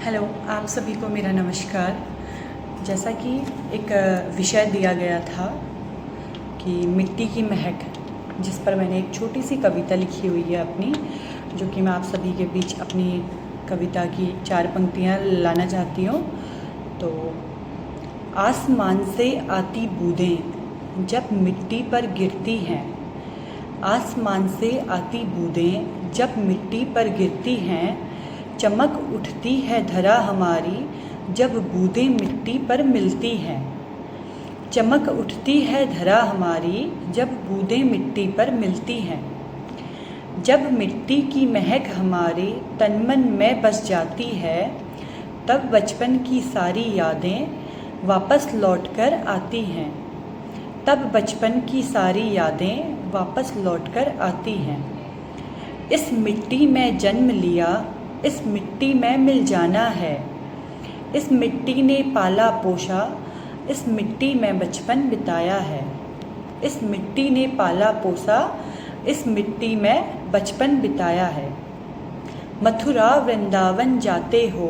Hello, आप सभी को मेरा नमस्कार। जैसा कि एक विषय दिया गया था कि मिट्टी की महक, जिस पर मैंने एक छोटी सी कविता लिखी हुई है अपनी, जो कि मैं आप सभी के बीच अपनी कविता की 4 पंक्तियाँ लाना चाहती हूँ। तो आसमान से आती बूंदें जब मिट्टी पर गिरती हैं, आसमान से आती बूंदें जब मिट्टी पर गिरती हैं, चमक उठती है धरा हमारी जब बूंदें मिट्टी पर मिलती हैं। चमक उठती है धरा हमारी जब बूंदें मिट्टी पर मिलती हैं। जब मिट्टी की महक हमारे तन मन में बस जाती है, तब बचपन की सारी यादें वापस लौटकर आती हैं। तब बचपन की सारी यादें वापस लौटकर आती हैं। इस मिट्टी में जन्म लिया, इस मिट्टी में मिल जाना है। इस मिट्टी ने पाला पोषा, इस मिट्टी में बचपन बिताया है। इस मिट्टी ने पाला पोसा, इस मिट्टी में बचपन बिताया है। मथुरा वृंदावन जाते हो,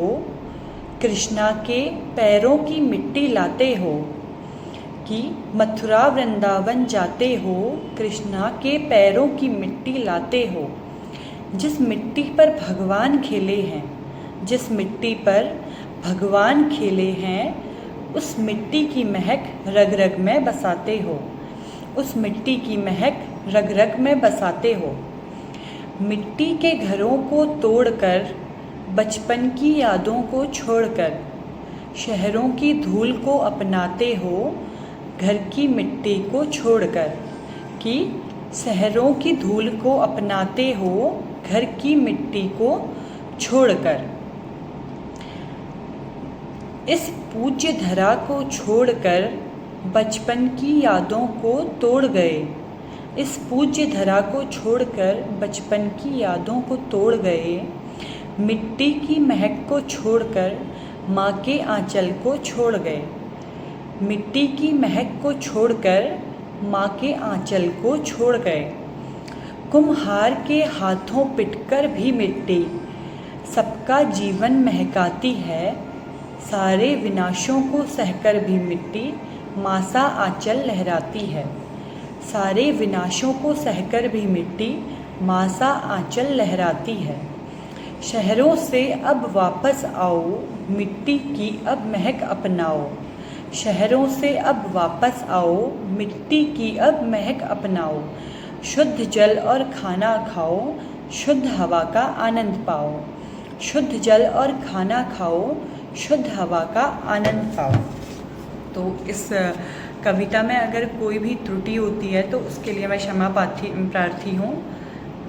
कृष्णा के पैरों की मिट्टी लाते हो। कि मथुरा वृंदावन जाते हो, कृष्णा के पैरों की मिट्टी लाते हो। जिस मिट्टी पर भगवान खेले हैं, जिस मिट्टी पर भगवान खेले हैं, उस मिट्टी की महक रग रग में बसाते हो। उस मिट्टी की महक रग रग में बसाते हो। मिट्टी के घरों को तोड़कर, बचपन की यादों को छोड़कर, शहरों की धूल को अपनाते हो, घर की मिट्टी को छोड़कर। कि शहरों की धूल को अपनाते हो, घर की मिट्टी को छोड़कर। इस पूज्य धरा को छोड़कर बचपन की यादों को तोड़ गए। इस पूज्य धरा को छोड़कर बचपन की यादों को तोड़ गए। मिट्टी की महक को छोड़कर माँ के आंचल को छोड़ गए। मिट्टी की महक को छोड़कर माँ के आंचल को छोड़ गए। कुम्हार के हाथों पिटकर भी मिट्टी सबका जीवन महकाती है। सारे विनाशों को सहकर भी मिट्टी माँ सा आंचल लहराती है। सारे विनाशों को सहकर भी मिट्टी माँ सा आंचल लहराती है। शहरों से अब वापस आओ, मिट्टी की अब महक अपनाओ। शहरों से अब वापस आओ, मिट्टी की अब महक अपनाओ। शुद्ध जल और खाना खाओ, शुद्ध हवा का आनंद पाओ। शुद्ध जल और खाना खाओ, शुद्ध हवा का आनंद पाओ। तो इस कविता में अगर कोई भी त्रुटि होती है तो उसके लिए मैं क्षमा प्रार्थी हूँ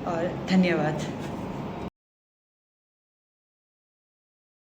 और धन्यवाद।